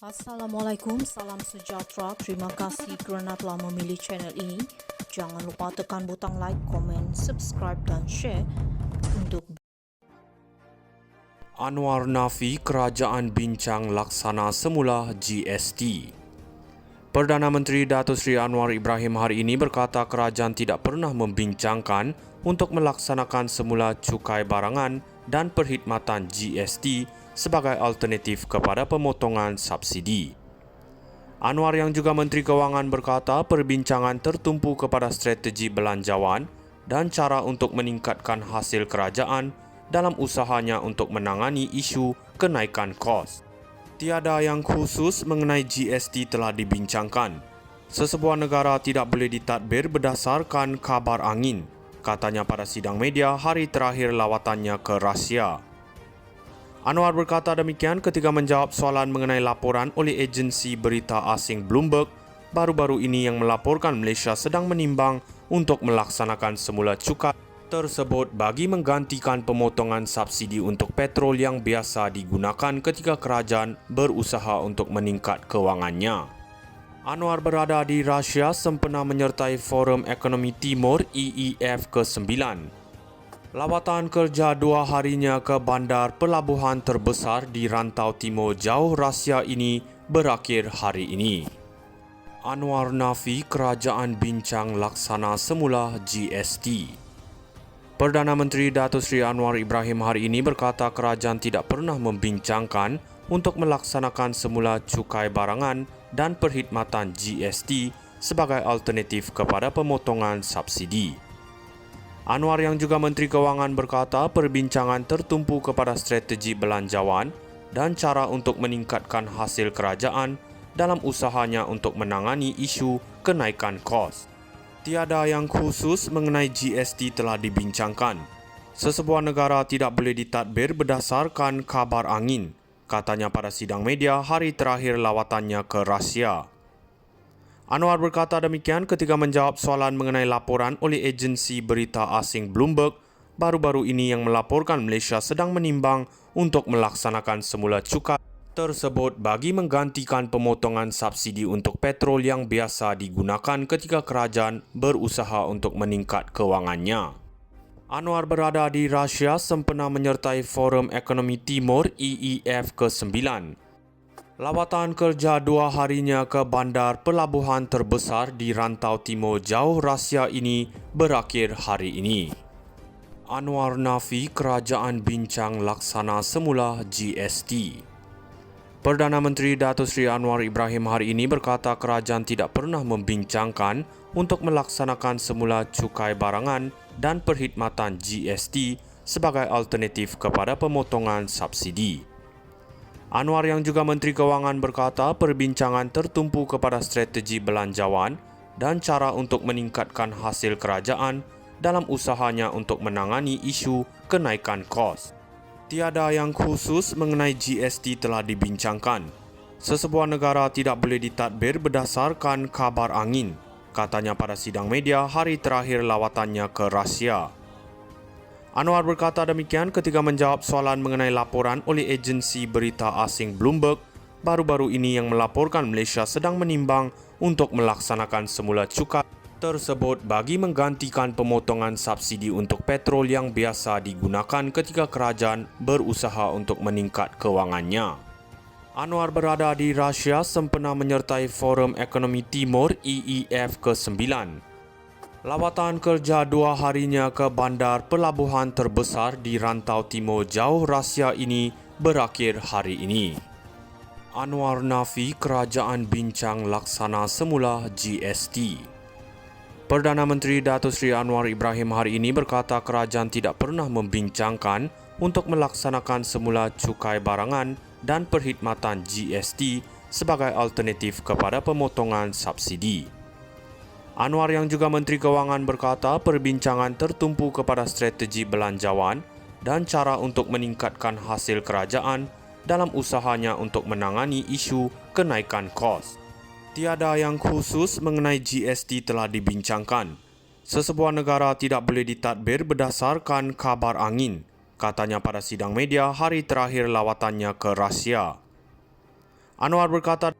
Assalamualaikum, salam sejahtera. Terima kasih kerana telah memilih channel ini. Jangan lupa tekan butang like, komen, subscribe dan share untuk Anwar nafi kerajaan bincang laksana semula GST. Perdana Menteri Datuk Seri Anwar Ibrahim hari ini berkata kerajaan tidak pernah membincangkan untuk melaksanakan semula cukai barangan dan perkhidmatan GST sebagai alternatif kepada pemotongan subsidi. Anwar yang juga Menteri Kewangan berkata perbincangan tertumpu kepada strategi belanjawan dan cara untuk meningkatkan hasil kerajaan dalam usahanya untuk menangani isu kenaikan kos. Tiada yang khusus mengenai GST telah dibincangkan. Sesebuah negara tidak boleh ditadbir berdasarkan kabar angin, katanya pada sidang media hari terakhir lawatannya ke Rusia. Anwar berkata demikian ketika menjawab soalan mengenai laporan oleh agensi berita asing Bloomberg baru-baru ini yang melaporkan Malaysia sedang menimbang untuk melaksanakan semula cukai tersebut bagi menggantikan pemotongan subsidi untuk petrol yang biasa digunakan ketika kerajaan berusaha untuk meningkat kewangannya. Anwar berada di Rusia sempena menyertai Forum Ekonomi Timur EEF ke-9. Lawatan kerja 2 harinya ke bandar pelabuhan terbesar di rantau timur jauh Rusia ini berakhir hari ini. Anwar nafi kerajaan bincang laksana semula GST. Perdana Menteri Datuk Seri Anwar Ibrahim hari ini berkata kerajaan tidak pernah membincangkan untuk melaksanakan semula cukai barangan dan perkhidmatan GST sebagai alternatif kepada pemotongan subsidi. Anwar yang juga Menteri Kewangan berkata perbincangan tertumpu kepada strategi belanjawan dan cara untuk meningkatkan hasil kerajaan dalam usahanya untuk menangani isu kenaikan kos. Tiada yang khusus mengenai GST telah dibincangkan. Sesebuah negara tidak boleh ditadbir berdasarkan kabar angin, katanya pada sidang media hari terakhir lawatannya ke Rusia. Anwar berkata demikian ketika menjawab soalan mengenai laporan oleh agensi berita asing Bloomberg baru-baru ini yang melaporkan Malaysia sedang menimbang untuk melaksanakan semula cukai tersebut bagi menggantikan pemotongan subsidi untuk petrol yang biasa digunakan ketika kerajaan berusaha untuk meningkat kewangannya. Anwar berada di Rusia sempena menyertai Forum Ekonomi Timur EEF ke-9. Lawatan kerja 2 harinya ke bandar pelabuhan terbesar di rantau timur jauh Rusia ini berakhir hari ini. Anwar nafi kerajaan bincang laksana semula GST. Perdana Menteri Datuk Seri Anwar Ibrahim hari ini berkata kerajaan tidak pernah membincangkan untuk melaksanakan semula cukai barangan dan perkhidmatan GST sebagai alternatif kepada pemotongan subsidi. Anwar yang juga Menteri Kewangan berkata perbincangan tertumpu kepada strategi belanjawan dan cara untuk meningkatkan hasil kerajaan dalam usahanya untuk menangani isu kenaikan kos. Tiada yang khusus mengenai GST telah dibincangkan. Sesebuah negara tidak boleh ditadbir berdasarkan kabar angin, katanya pada sidang media hari terakhir lawatannya ke Rusia. Anwar berkata demikian ketika menjawab soalan mengenai laporan oleh agensi berita asing Bloomberg baru-baru ini yang melaporkan Malaysia sedang menimbang untuk melaksanakan semula cukai tersebut bagi menggantikan pemotongan subsidi untuk petrol yang biasa digunakan ketika kerajaan berusaha untuk meningkat kewangannya. Anwar berada di Rusia sempena menyertai Forum Ekonomi Timur EEF ke-9. Lawatan kerja 2 harinya ke bandar pelabuhan terbesar di rantau timur jauh Rusia ini berakhir hari ini. Anwar nafi kerajaan bincang laksana semula GST. Perdana Menteri Datuk Seri Anwar Ibrahim hari ini berkata kerajaan tidak pernah membincangkan untuk melaksanakan semula cukai barangan dan perkhidmatan GST sebagai alternatif kepada pemotongan subsidi. Anwar yang juga Menteri Kewangan berkata perbincangan tertumpu kepada strategi belanjawan dan cara untuk meningkatkan hasil kerajaan dalam usahanya untuk menangani isu kenaikan kos. Tiada yang khusus mengenai GST telah dibincangkan. Sesebuah negara tidak boleh ditadbir berdasarkan kabar angin, katanya pada sidang media hari terakhir lawatannya ke Rusia. Anwar berkata